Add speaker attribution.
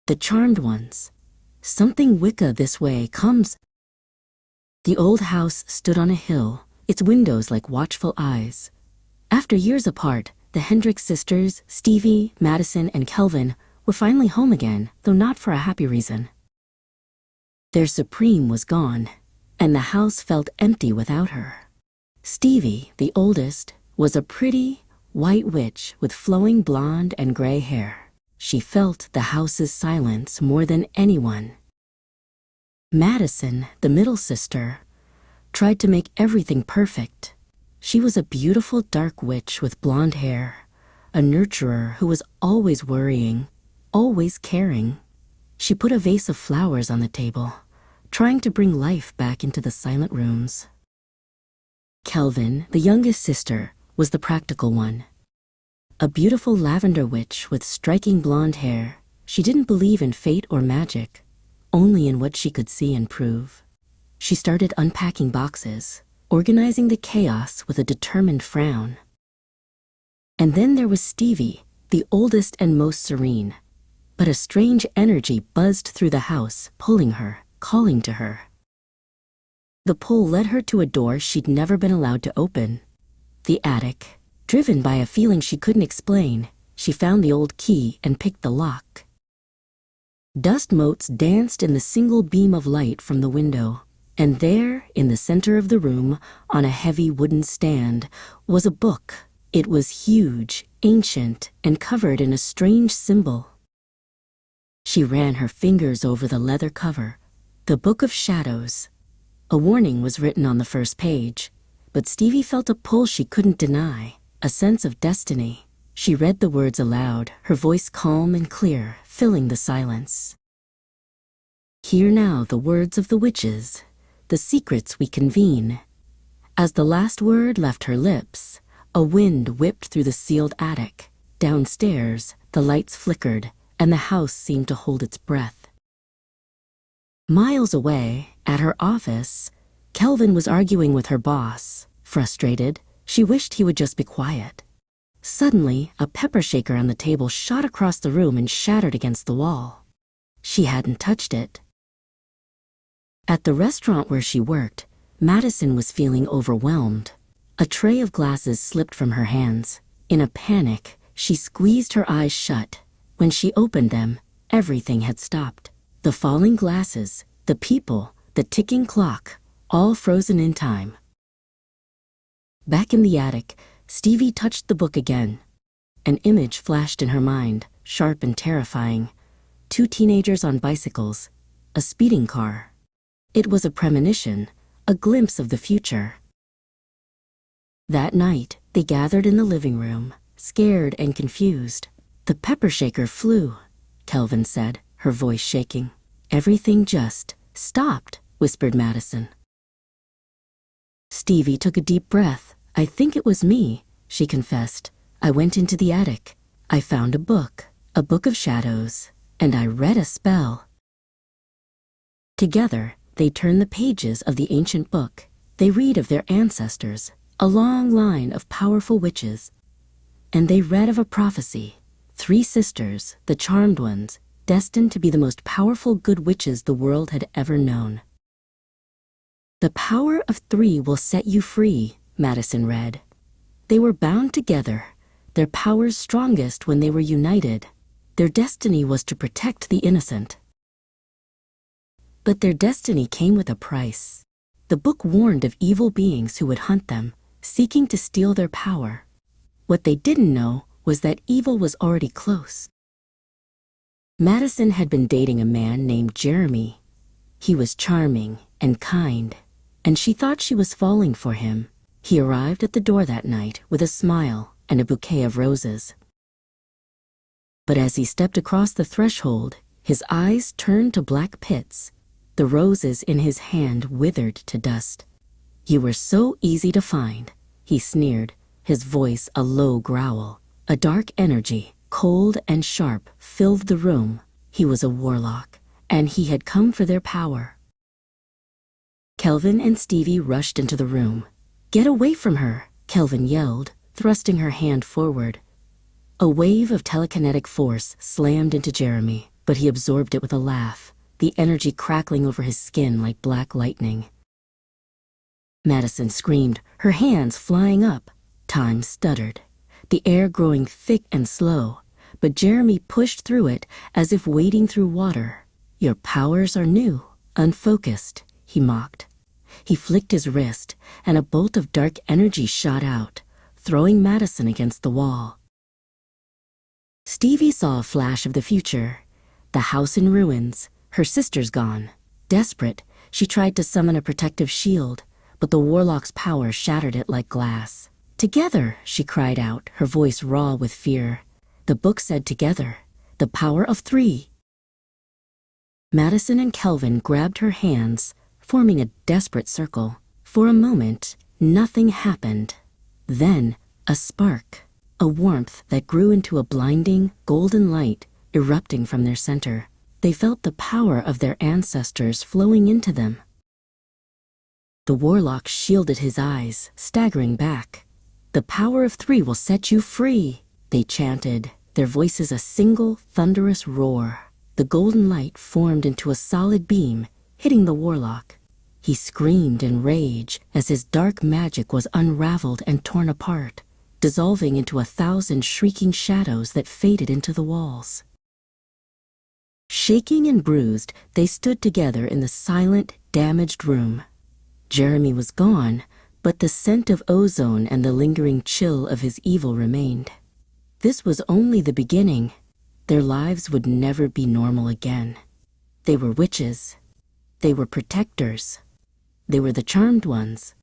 Speaker 1: The charmed ones. Something Wicca this way comes. The old house stood on a hill, its windows like watchful eyes. After years apart, the Hendricks sisters, Stevie, Madison, and Kelvin, were finally home again, though not for a happy reason. Their Supreme was gone, and the house felt empty without her. Stevie, the oldest, was a pretty, white witch with flowing blonde and gray hair. She felt the house's silence more than anyone. Madison, the middle sister, tried to make everything perfect. She was a beautiful dark witch with blonde hair, a nurturer who was always worrying, always caring. She put a vase of flowers on the table, trying to bring life back into the silent rooms. Kelvin, the youngest sister, was the practical one. A beautiful lavender witch with striking blonde hair, she didn't believe in fate or magic, only in what she could see and prove. She started unpacking boxes, organizing the chaos with a determined frown. And then there was Stevie, the oldest and most serene. But a strange energy buzzed through the house, pulling her, calling to her. The pull led her to a door she'd never been allowed to open. The attic. Driven by a feeling she couldn't explain, she found the old key and picked the lock. Dust motes danced in the single beam of light from the window, and there, in the center of the room, on a heavy wooden stand, was a book. It was huge, ancient, and covered in a strange symbol. She ran her fingers over the leather cover, the Book of Shadows. A warning was written on the first page, but Stevie felt a pull she couldn't deny, a sense of destiny. She read the words aloud, her voice calm and clear, filling the silence. Hear now the words of the witches, the secrets we convene. As the last word left her lips, a wind whipped through the sealed attic. Downstairs, the lights flickered, and the house seemed to hold its breath. Miles away, at her office, Kelvin was arguing with her boss. Frustrated, she wished he would just be quiet. Suddenly, a pepper shaker on the table shot across the room and shattered against the wall. She hadn't touched it. At the restaurant where she worked, Madison was feeling overwhelmed. A tray of glasses slipped from her hands. In a panic, she squeezed her eyes shut. When she opened them, everything had stopped. The falling glasses, the people, the ticking clock, all frozen in time. Back in the attic, Stevie touched the book again. An image flashed in her mind, sharp and terrifying. 2 teenagers on bicycles, a speeding car. It was a premonition, a glimpse of the future. That night, they gathered in the living room, scared and confused. The pepper shaker flew, Kelvin said, her voice shaking. Everything just stopped, whispered Madison. Stevie took a deep breath. I think it was me, she confessed. I went into the attic. I found a book of shadows, and I read a spell. Together, they turn the pages of the ancient book. They read of their ancestors, a long line of powerful witches. And they read of a prophecy, 3 sisters, the charmed ones, destined to be the most powerful good witches the world had ever known. The power of 3 will set you free, Madison read. They were bound together, their powers strongest when they were united. Their destiny was to protect the innocent. But their destiny came with a price. The book warned of evil beings who would hunt them, seeking to steal their power. What they didn't know was that evil was already close. Madison had been dating a man named Jeremy. He was charming and kind, and she thought she was falling for him. He arrived at the door that night with a smile and a bouquet of roses. But as he stepped across the threshold, his eyes turned to black pits. The roses in his hand withered to dust. You were so easy to find, he sneered, his voice a low growl. A dark energy, cold and sharp, filled the room. He was a warlock, and he had come for their power. Kelvin and Stevie rushed into the room. Get away from her, Kelvin yelled, thrusting her hand forward. A wave of telekinetic force slammed into Jeremy. but he absorbed it with a laugh, the energy crackling over his skin like black lightning. Madison screamed, her hands flying up. Time stuttered, the air growing thick and slow, but Jeremy pushed through it as if wading through water. "Your powers are new, unfocused," he mocked. He flicked his wrist, and a bolt of dark energy shot out, throwing Madison against the wall. Stevie saw a flash of the future. The house in ruins, her sisters gone. Desperate, she tried to summon a protective shield, but the warlock's power shattered it like glass. "Together," she cried out, her voice raw with fear. The book said together, the power of 3. Madison and Kelvin grabbed her hands, forming a desperate circle. For a moment, nothing happened. Then, a spark, a warmth that grew into a blinding, golden light erupting from their center. They felt the power of their ancestors flowing into them. The warlock shielded his eyes, staggering back. "The power of 3 will set you free," they chanted, their voices a single, thunderous roar. The golden light formed into a solid beam, hitting the warlock. He screamed in rage as his dark magic was unraveled and torn apart, dissolving into 1,000 shrieking shadows that faded into the walls. Shaking and bruised, they stood together in the silent, damaged room. Jeremy was gone, but the scent of ozone and the lingering chill of his evil remained. This was only the beginning. Their lives would never be normal again. They were witches. They were protectors. They were the charmed ones.